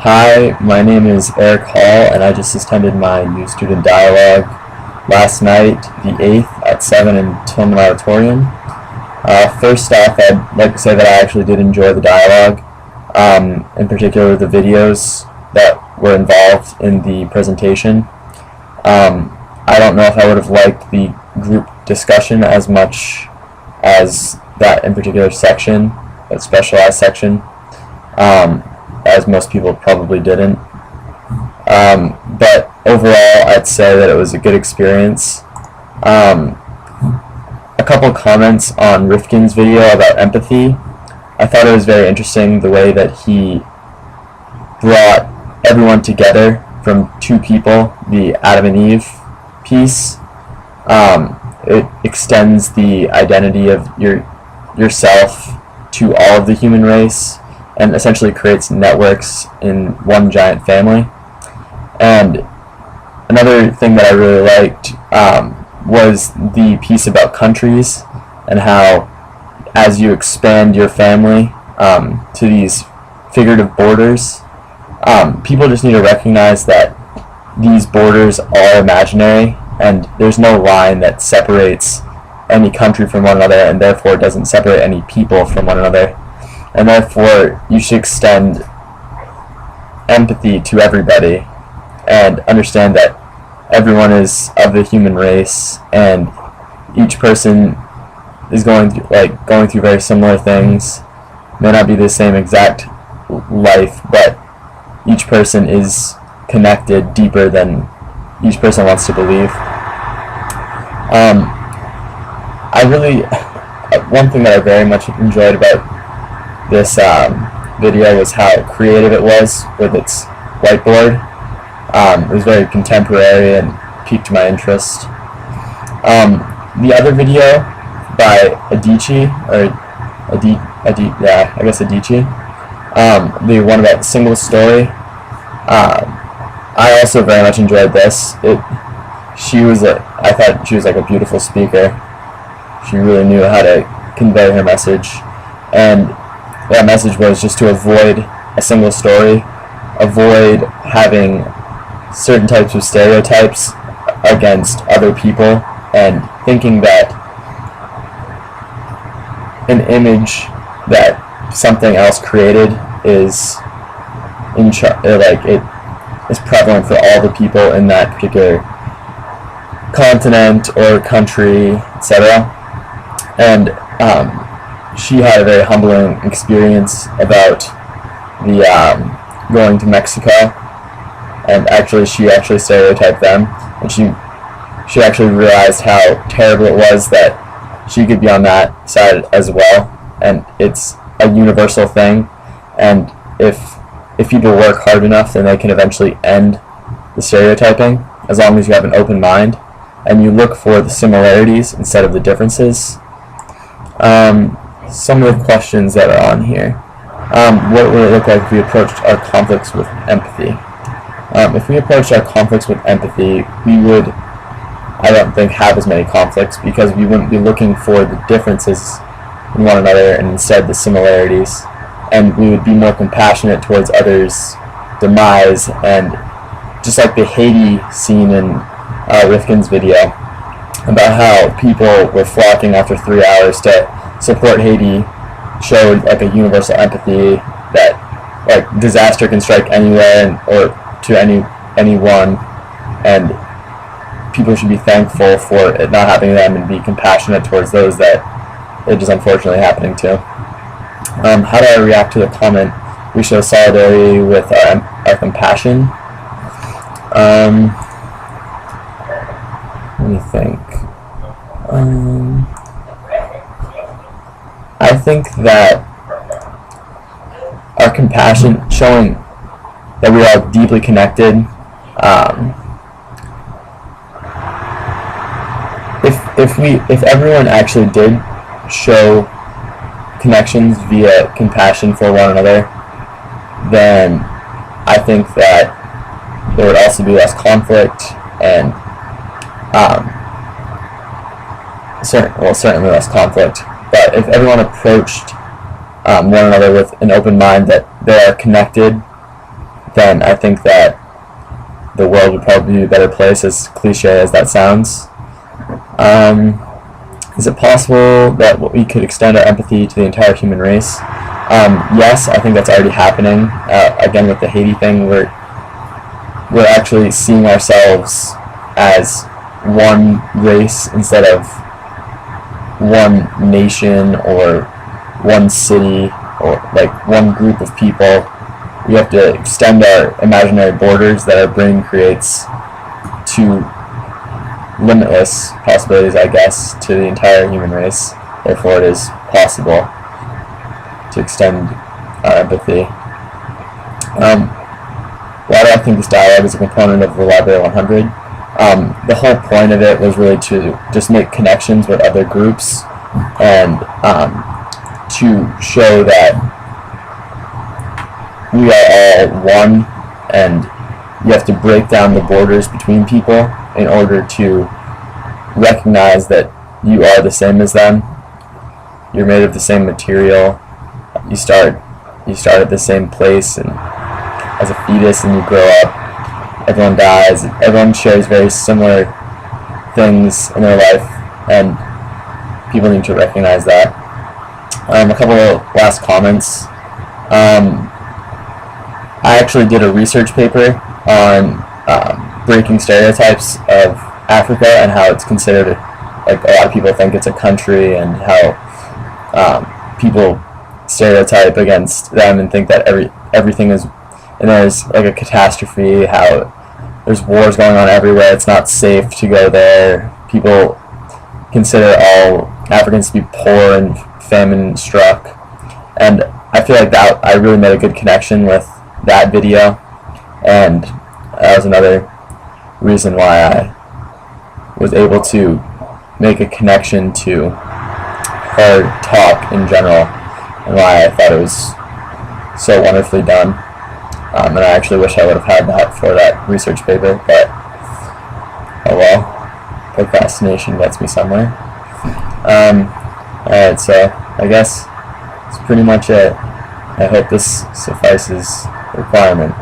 Hi, my name is Eric Hall, and I just attended my new student dialogue last night, the 8th, at 7 in Tillman Auditorium. First off, I'd like to say that I actually did enjoy the dialogue, in particular the videos that were involved in the presentation. I don't know if I would have liked the group discussion as much as that in particular section, that specialized section, as most people probably didn't. But overall, I'd say that it was a good experience. A couple comments on Rifkin's video about empathy. I thought it was very interesting the way that he brought everyone together from two people, the Adam and Eve piece. It extends the identity of yourself to all of the human race and essentially creates networks in one giant family. And another thing that I really liked was the piece about countries and how as you expand your family to these figurative borders, people just need to recognize that these borders are imaginary and there's no line that separates any country from one another, and therefore doesn't separate any people from one another. And therefore you should extend empathy to everybody and understand that everyone is of the human race and each person is going through very similar things. May not be the same exact life, but each person is connected deeper than each person wants to believe. One thing that I very much enjoyed about this video was how creative it was with its whiteboard. It was very contemporary and piqued my interest. The other video by Adichie, the one about single story, I also very much enjoyed this. I thought she was like a beautiful speaker. She really knew how to convey her message, and that message was just to avoid a single story, avoid having certain types of stereotypes against other people, and thinking that an image that something else created is is prevalent for all the people in that particular continent or country, etc. And she had a very humbling experience about the going to Mexico, and she actually stereotyped them, and she actually realized how terrible it was that she could be on that side as well, and it's a universal thing, and if people work hard enough, then they can eventually end the stereotyping, as long as you have an open mind and you look for the similarities instead of the differences. Some of the questions that are on here. What would it look like if we approached our conflicts with empathy? If we approached our conflicts with empathy, we would, I don't think, have as many conflicts, because we wouldn't be looking for the differences in one another and instead the similarities, and we would be more compassionate towards others' demise. And just like the Haiti scene in Rifkin's video about how people were flocking after 3 hours to support Haiti, showed like a universal empathy that like disaster can strike anywhere or to anyone, and people should be thankful for it not happening to them and be compassionate towards those that it is unfortunately happening to. How do I react to the comment, we show solidarity with our compassion? Let me think. I think that our compassion, showing that we are deeply connected, if everyone actually did show connections via compassion for one another, then I think that there would also be less conflict, and certainly less conflict. But if everyone approached one another with an open mind that they are connected, then I think that the world would probably be a better place, as cliche as that sounds. Is it possible that we could extend our empathy to the entire human race? Yes, I think that's already happening. Again, with the Haiti thing, we're actually seeing ourselves as one race instead of one nation or one city or like one group of people. We have to extend our imaginary borders that our brain creates to limitless possibilities, I guess, to the entire human race. Therefore, it is possible to extend our empathy. Why do I think this dialogue is a component of the Library 100? The whole point of it was really to just make connections with other groups and to show that we are all one, and you have to break down the borders between people in order to recognize that you are the same as them. You're made of the same material. You start at the same place, and as a fetus, and you grow up. Everyone dies. Everyone shares very similar things in their life, and people need to recognize that. A couple of last comments. I actually did a research paper on breaking stereotypes of Africa and how it's considered, like a lot of people think it's a country, and how people stereotype against them and think that everything is, and there's like a catastrophe, how there's wars going on everywhere, it's not safe to go there. People consider all Africans to be poor and famine struck, and I feel like that I really made a good connection with that video, and that was another reason why I was able to make a connection to her talk in general, and why I thought it was so wonderfully done. And I actually wish I would have had that for that research paper, but oh well, procrastination gets me somewhere. Alright, so I guess that's pretty much it. I hope this suffices the requirement.